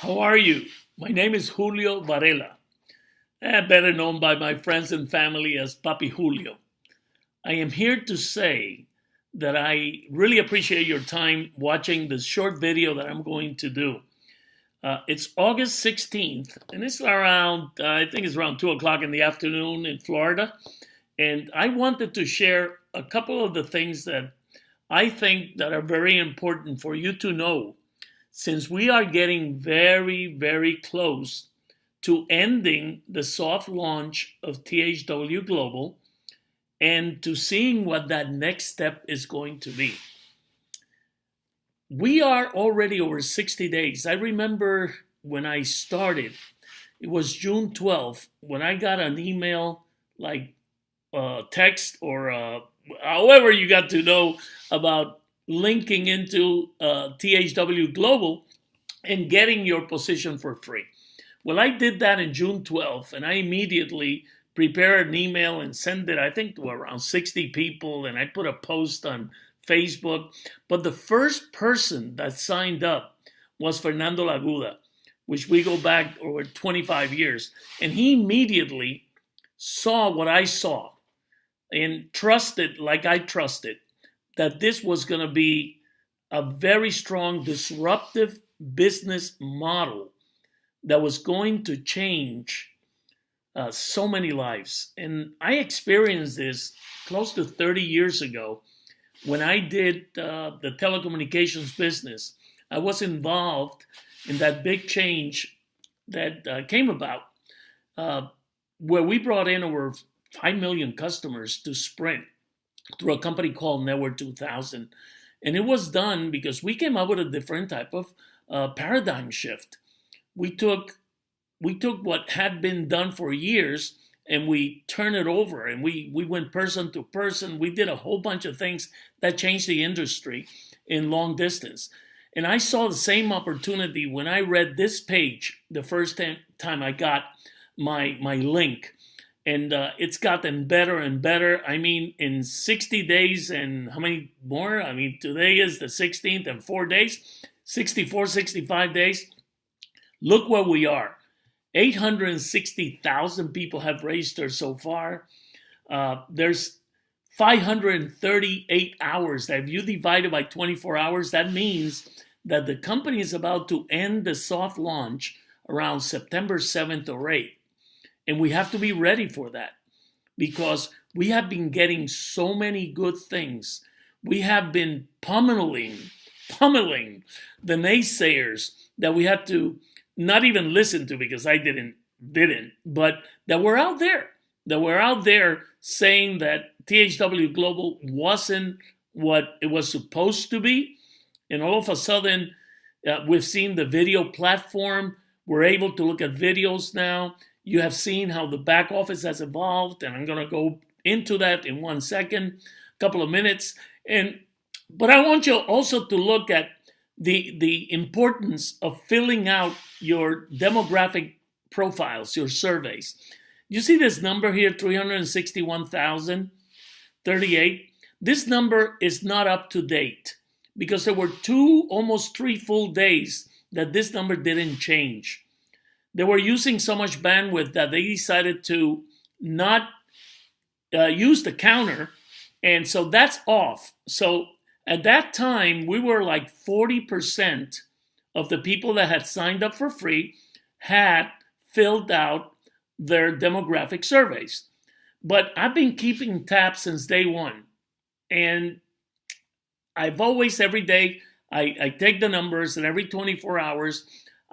How are you? My name is Julio Varela, better known by my friends and family as Papi Julio. I am here to say that I really appreciate your time watching this short video that I'm going to do. It's August 16th, and it's around, I think it's around 2 o'clock in the afternoon in Florida. And I wanted to share a couple of the things that I think that are very important for you to know, since we are getting very, very close to ending the soft launch of THW Global and to seeing what that next step is going to be. We are already over 60 days. I remember when I started, it was June 12th, when I got an email, like text or however you got to know about linking into THW Global and getting your position for free. Well, I did that in June 12th, and I immediately prepared an email and sent it, I think, to around 60 people, and I put a post on Facebook. But the first person that signed up was Fernando Laguda, which we go back over 25 years. And he immediately saw what I saw and trusted, like I trusted, that this was going to be a very strong disruptive business model that was going to change so many lives. And I experienced this close to 30 years ago when I did the telecommunications business. I was involved in that big change that came about where we brought in over 5 million customers to Sprint through a company called Network 2000. And it was done because we came up with a different type of paradigm shift. We took what had been done for years and we turned it over, and we went person to person. We did a whole bunch of things that changed the industry in long distance. And I saw the same opportunity when I read this page the first time I got my link. And it's gotten better and better. I mean, in 60 days and how many more? I mean, today is the 16th and 4 days, 64, 65 days. Look where we are. 860,000 people have registered so far. There's 538 hours. If you divide it by 24 hours, that means that the company is about to end the soft launch around September 7th or 8th. And we have to be ready for that because we have been getting so many good things. We have been pummeling the naysayers that we had to not even listen to because I didn't, but that were out there saying that THW Global wasn't what it was supposed to be. And all of a sudden, we've seen the video platform. We're able to look at videos now. You have seen how the back office has evolved, and I'm going to go into that in 1 second, a couple of minutes. But I want you also to look at the importance of filling out your demographic profiles, your surveys. You see this number here, 361,038. This number is not up to date because there were almost 3 full days that this number didn't change. They were using so much bandwidth that they decided to not use the counter. And so that's off. So at that time, we were like 40% of the people that had signed up for free had filled out their demographic surveys. But I've been keeping tabs since day one. And I've always, every day, I take the numbers, and every 24 hours,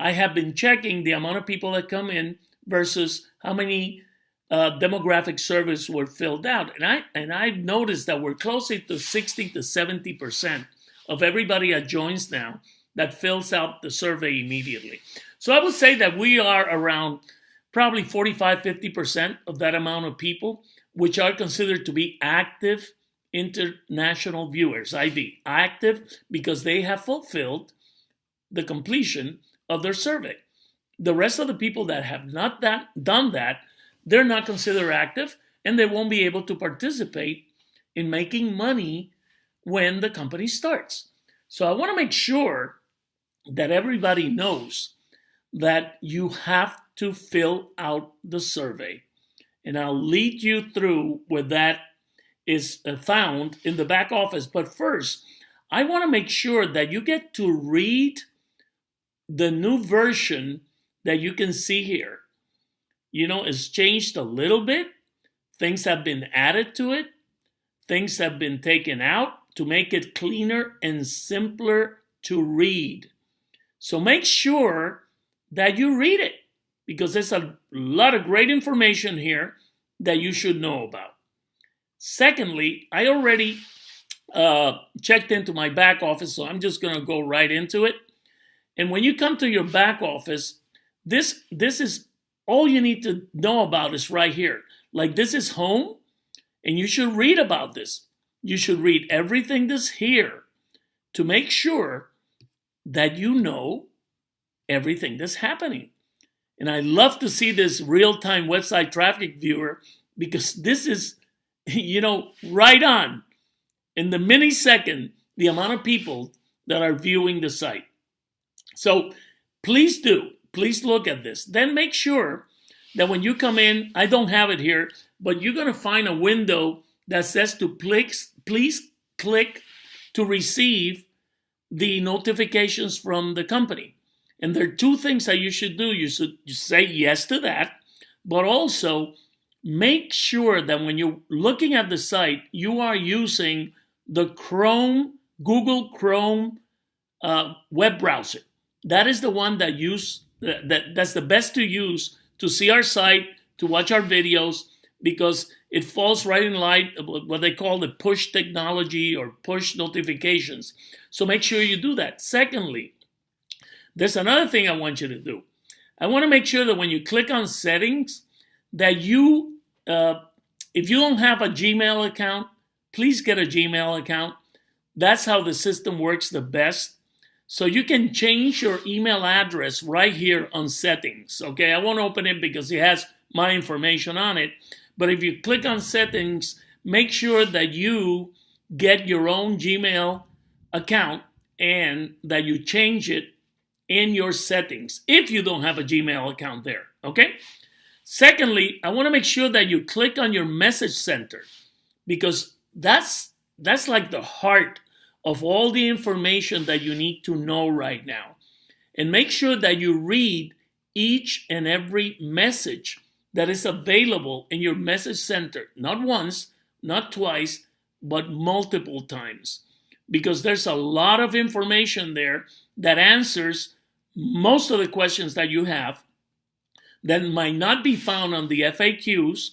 I have been checking the amount of people that come in versus how many demographic surveys were filled out. And I've noticed that we're closer to 60 to 70% of everybody that joins now that fills out the survey immediately. So I would say that we are around probably 45, 50% of that amount of people, which are considered to be active international viewers, ID, active because they have fulfilled the completion of their survey. The rest of the people that have not done that, they're not considered active, and they won't be able to participate in making money when the company starts. So I want to make sure that everybody knows that you have to fill out the survey. And I'll lead you through where that is found in the back office. But first, I want to make sure that you get to read the new version that you can see here. You know, it's changed a little bit. Things have been added to it. Things have been taken out to make it cleaner and simpler to read. So make sure that you read it, because there's a lot of great information here that you should know about. Secondly, I already checked into my back office, so I'm just going to go right into it. And when you come to your back office, this is all you need to know about is right here. Like, this is home, and you should read about this. You should read everything that's here to make sure that you know everything that's happening. And I love to see this real-time website traffic viewer, because this is, you know, right on. In the millisecond, the amount of people that are viewing the site. So please look at this. Then make sure that when you come in, I don't have it here, but you're going to find a window that says to please click to receive the notifications from the company. And there are two things that you should do. You should say yes to that, but also make sure that when you're looking at the site, you are using the Google Chrome web browser. That is the one that's the best to use to see our site, to watch our videos, because it falls right in line with what they call the push technology or push notifications. So make sure you do that. Secondly, there's another thing I want you to do. I want to make sure that when you click on settings, that you, if you don't have a Gmail account, please get a Gmail account. That's how the system works the best. So you can change your email address right here on settings. Okay, I won't open it because it has my information on it. But if you click on settings, make sure that you get your own Gmail account and that you change it in your settings if you don't have a Gmail account there. Okay. Secondly, I want to make sure that you click on your message center, because that's like the heart of all the information that you need to know right now. And make sure that you read each and every message that is available in your message center, not once, not twice, but multiple times, because there's a lot of information there that answers most of the questions that you have that might not be found on the FAQs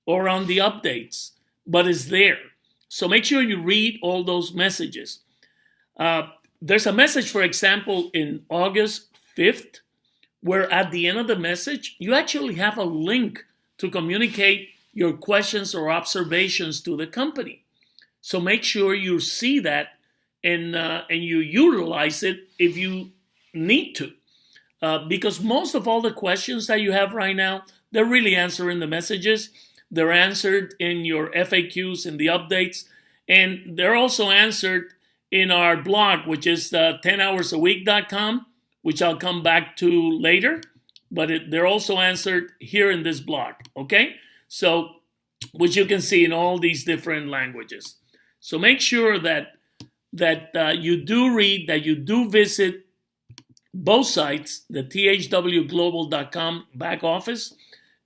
or on the updates, but is there. So make sure you read all those messages. There's a message, for example, in August 5th, where at the end of the message, you actually have a link to communicate your questions or observations to the company. So make sure you see that and you utilize it if you need to. Because most of all the questions that you have right now, they're really answered in the messages. They're answered in your FAQs and the updates. And they're also answered in our blog, which is TenHoursAweek.com, which I'll come back to later. But they're also answered here in this blog, okay? So, which you can see in all these different languages. So make sure that you do read, that you do visit both sites, the THWGlobal.com back office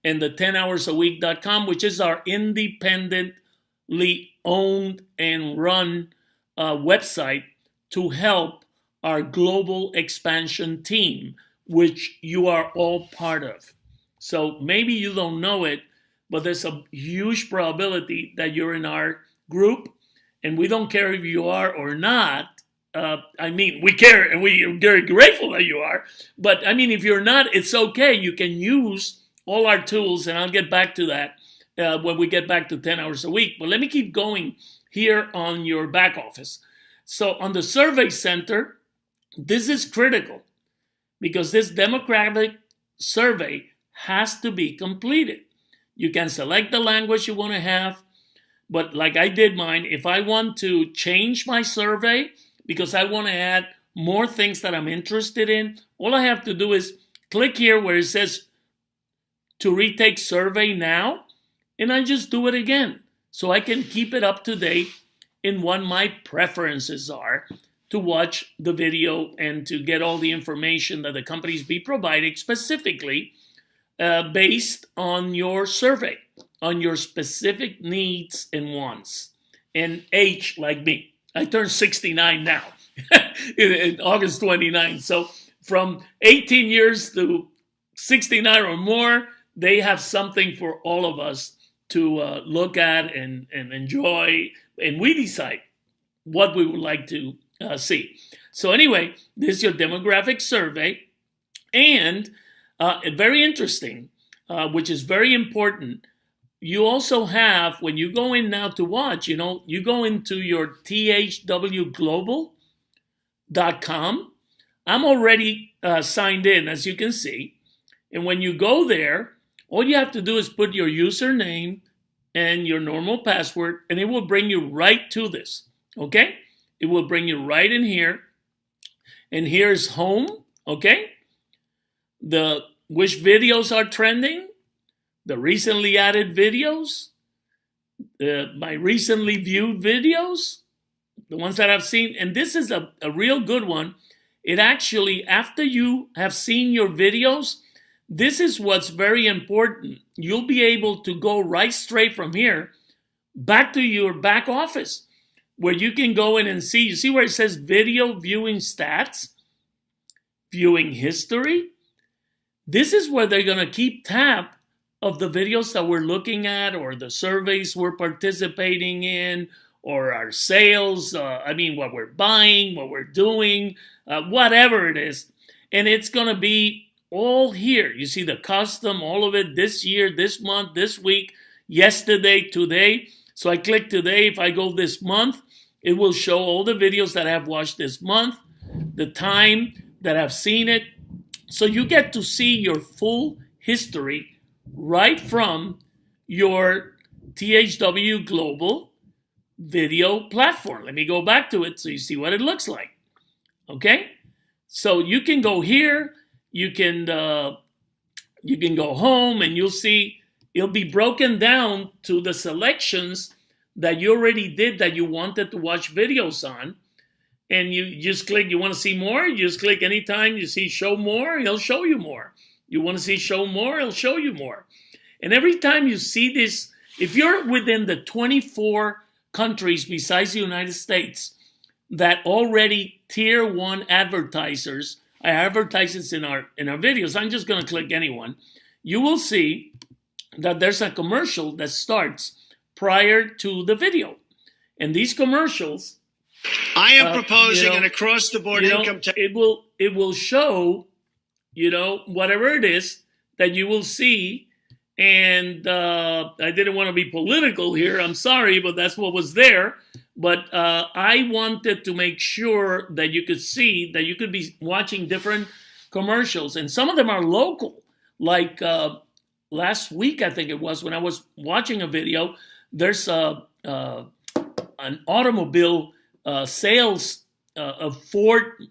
and the TenHoursAweek.com, which is our independently owned and run website to help our global expansion team, which you are all part of. So maybe you don't know it, but there's a huge probability that you're in our group, and we don't care if you are or not. I mean, we care and we're very grateful that you are. But I mean, if you're not, it's okay. You can use all our tools, and I'll get back to that when we get back to 10 hours a week. But let me keep going here on your back office. So on the survey center, this is critical because this demographic survey has to be completed. You can select the language you want to have, but like I did mine, if I want to change my survey because I want to add more things that I'm interested in, all I have to do is click here where it says to retake survey now, and I just do it again. So I can keep it up to date in what my preferences are to watch the video and to get all the information that the companies be providing specifically based on your survey, on your specific needs and wants. And age, like me. I turned 69 now, in August 29. So from 18 years to 69 or more, they have something for all of us to look at and enjoy, and we decide what we would like to see. So anyway, this is your demographic survey, and very interesting, which is very important. You also have, when you go in now to watch, you go into your THWGlobal.com. I'm already signed in, as you can see. And when you go there, all you have to do is put your username and your normal password, and it will bring you right to this, okay? It will bring you right in here. And here's home, okay? Which videos are trending, the recently added videos, my recently viewed videos, the ones that I've seen. And this is a real good one. It actually, after you have seen your videos, this is what's very important. You'll be able to go right straight from here back to your back office, where you can go in and see. You see where it says video viewing stats, viewing history? This is where they're going to keep tab of the videos that we're looking at, or the surveys we're participating in, or our sales, what we're buying, what we're doing, whatever it is. And it's going to be all here. You see the custom, all of it, this year, this month, this week, yesterday, today. So I click today. If I go this month, it will show all the videos that I've watched this month, the time that I've seen it. So you get to see your full history right from your THW Global video platform. Let me go back to it so you see what it looks like. Okay? So you can go here. You can go home, and you'll see it'll be broken down to the selections that you already did that you wanted to watch videos on. And you just click, you want to see more? You just click anytime you see show more, he'll show you more. You want to see show more, he'll show you more. And every time you see this, if you're within the 24 countries besides the United States that already tier 1 advertisers are advertisers in our videos, I'm just going to click anyone. You will see that there's a commercial that starts prior to the video. And these commercials, I am proposing an across-the-board income tax. It will show, whatever it is that you will see. And I didn't want to be political here. I'm sorry, but that's what was there. But I wanted to make sure that you could see that you could be watching different commercials. And some of them are local. Like last week, I think it was, when I was watching a video, there's an automobile sales of Ford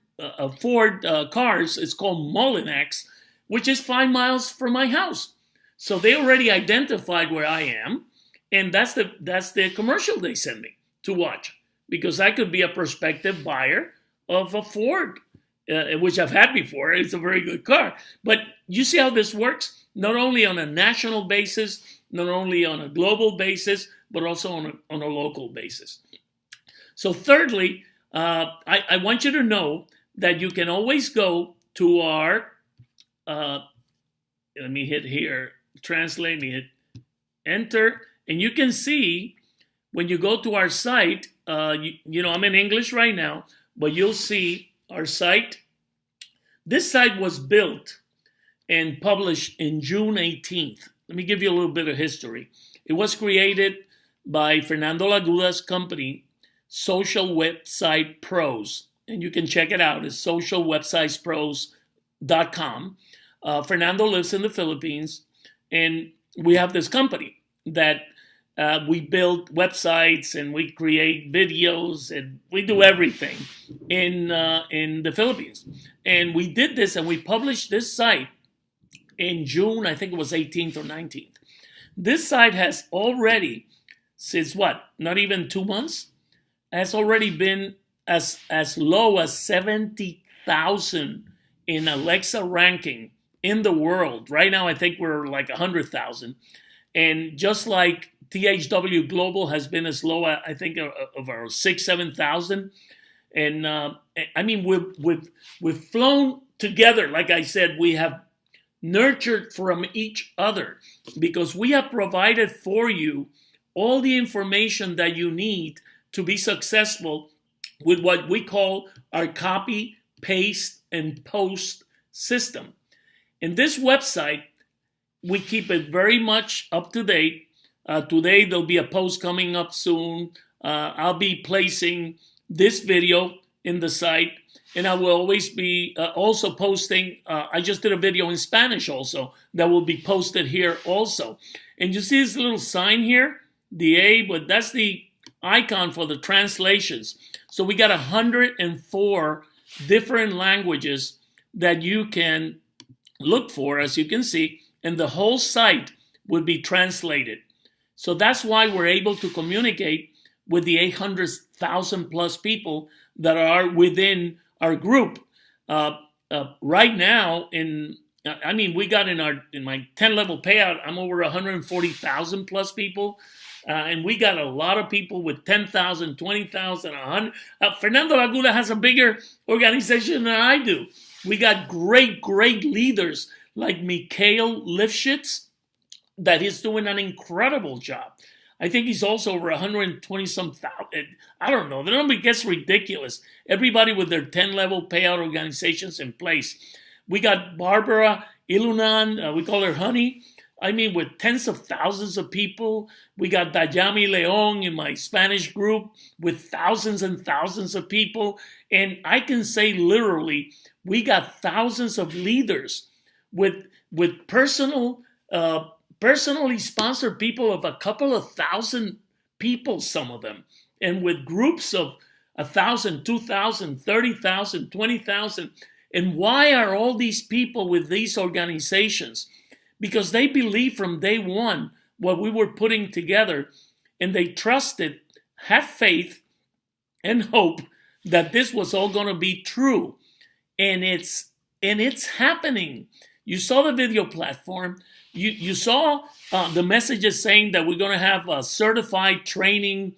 cars. It's called Mullinax, which is 5 miles from my house. So they already identified where I am, and that's the commercial they send me to watch, because I could be a prospective buyer of a Ford, which I've had before. It's a very good car. But you see how this works? Not only on a national basis, not only on a global basis, but also on a local basis. So thirdly, I want you to know that you can always go to our, let me hit here, translate, me hit enter, and you can see when you go to our site, I'm in English right now, but you'll see our site. This site was built and published in June 18th. Let me give you a little bit of history. It was created by Fernando Laguda's company, Social Website Pros, and you can check it out. It's socialwebsitespros.com. Fernando lives in the Philippines, and we have this company that we build websites and we create videos and we do everything in the Philippines. And we did this and we published this site in June, I think it was 18th or 19th. This site has already, since what, not even 2 months, has already been as low as 70,000 in Alexa ranking in the world. Right now, I think we're like 100,000. And just like THW Global has been as low, I think, of our 6,000-7,000. And I mean, we've flown together. Like I said, we have nurtured from each other because we have provided for you all the information that you need to be successful with what we call our copy, paste, and post system. In this website, we keep it very much up to date. Today, there'll be a post coming up soon. I'll be placing this video in the site, and I will always be also posting. I just did a video in Spanish also that will be posted here also. And you see this little sign here, the A, but that's the icon for the translations. So we got 104 different languages that you can look for, as you can see, and the whole site would be translated. So that's why we're able to communicate with the 800,000 plus people that are within our group. Right now, we got in my 10 level payout, I'm over 140,000 plus people. And we got a lot of people with 10,000, 20,000, 100. Fernando Aguda has a bigger organization than I do. We got great leaders like Mikhail Lifshitz that is doing an incredible job. I think he's also over 120-some thousand. I don't know. The number gets ridiculous. Everybody with their 10-level payout organizations in place. We got Barbara Ilunan. We call her Honey. I mean, with tens of thousands of people. We got Dayami Leon in my Spanish group with thousands and thousands of people. And I can say literally, we got thousands of leaders with personally sponsored people of a couple of thousand people, some of them, and with groups of 1,000, 2,000, 30,000, 20,000. And why are all these people with these organizations? Because they believe from day one what we were putting together, and they trusted, had faith, and hope that this was all going to be true. And it's happening. You saw the video platform. You saw the messages saying that we're going to have a certified training,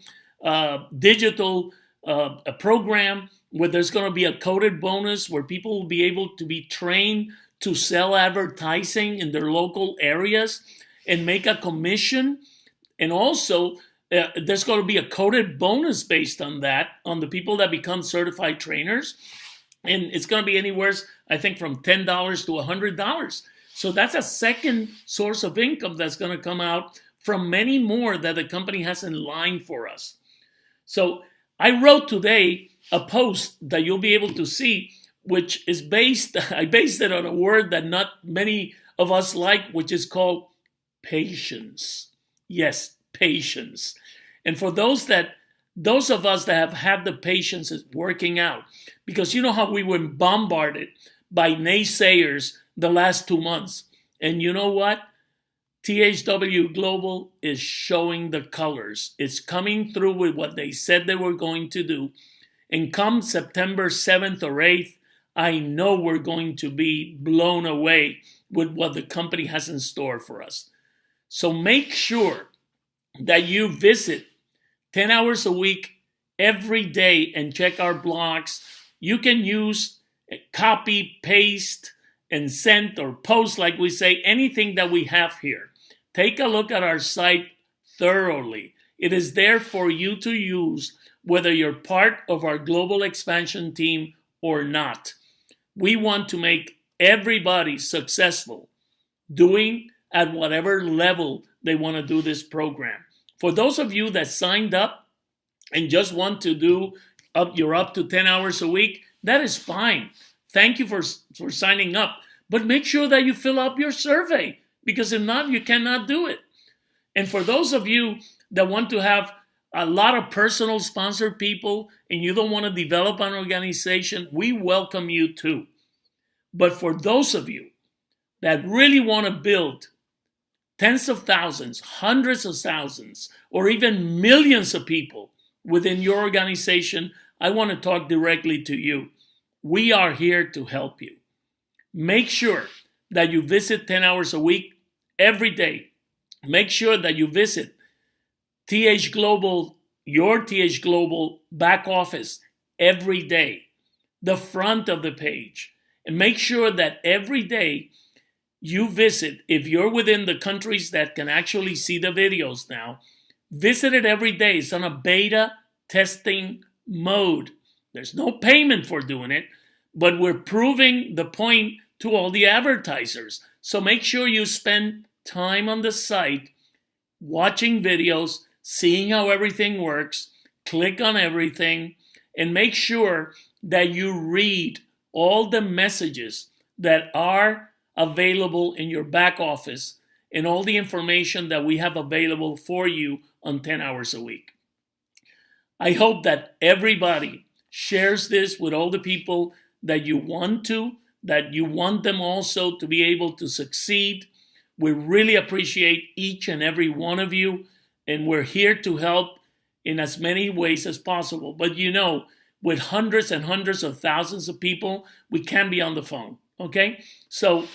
digital a program where there's going to be a coded bonus where people will be able to be trained to sell advertising in their local areas and make a commission. And also, there's going to be a coded bonus based on that, on the people that become certified trainers. And it's going to be anywhere, I think, from $10 to $100. So that's a second source of income that's going to come out from many more that the company has in line for us. So I wrote today a post that you'll be able to see, which is I based it on a word that not many of us like, which is called patience. Yes, patience. And for those of us that have had the patience is working out, because you know how we were bombarded by naysayers the last 2 months. And you know what? THW Global is showing the colors. It's coming through with what they said they were going to do. And come September 7th or 8th, I know we're going to be blown away with what the company has in store for us. So make sure that you visit 10 hours a week every day and check our blogs. You can use copy, paste, and send or post, like we say, anything that we have here. Take a look at our site thoroughly. It is there for you to use, whether you're part of our global expansion team or not. We want to make everybody successful doing at whatever level they want to do this program. For those of you that signed up and just want to do you're up to 10 hours a week, that is fine. Thank you for signing up. But make sure that you fill out your survey, because if not, you cannot do it. And for those of you that want to have a lot of personal sponsored people and you don't want to develop an organization, we welcome you too. But for those of you that really want to build tens of thousands, hundreds of thousands, or even millions of people within your organization, I want to talk directly to you. We are here to help you. Make sure that you visit 10 hours a week every day. Make sure that you visit TH Global, your TH Global back office every day, the front of the page. And make sure that every day you visit, if you're within the countries that can actually see the videos now, visit it every day. It's on a beta testing mode. There's no payment for doing it, but we're proving the point to all the advertisers. So make sure you spend time on the site watching videos, seeing how everything works, click on everything, and make sure that you read all the messages that are available in your back office and all the information that we have available for you on 10 hours a week. I hope that everybody shares this with all the people that you want to, that you want them also to be able to succeed. We really appreciate each and every one of you, and we're here to help in as many ways as possible. But you know, with hundreds and hundreds of thousands of people, we can't be on the phone, okay? So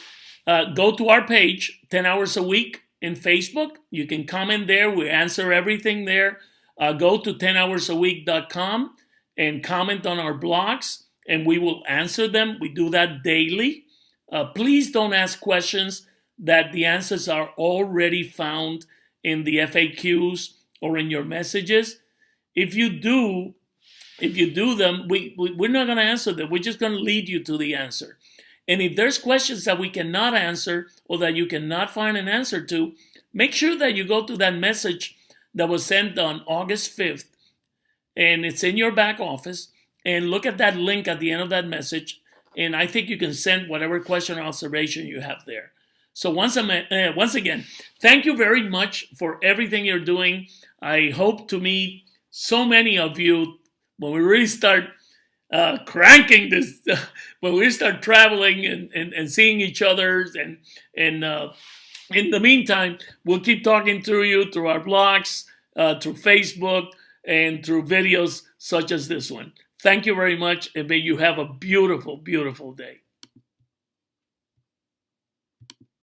go to our page, 10 hours a week in Facebook. You can comment there. We answer everything there. Go to 10hoursaweek.com and comment on our blogs, and we will answer them. We do that daily. Please don't ask questions that the answers are already found in the FAQs or in your messages. If you do them, we're not going to answer them. We're just going to lead you to the answer. And if there's questions that we cannot answer or that you cannot find an answer to, make sure that you go to that message that was sent on August 5th, and it's in your back office, and look at that link at the end of that message, and I think you can send whatever question or observation you have there. So once again, thank you very much for everything you're doing. I hope to meet so many of you when we really start cranking this, when we start traveling and seeing each other. And in the meantime, we'll keep talking to you through our blogs, through Facebook, and through videos such as this one. Thank you very much, and may you have a beautiful, beautiful day.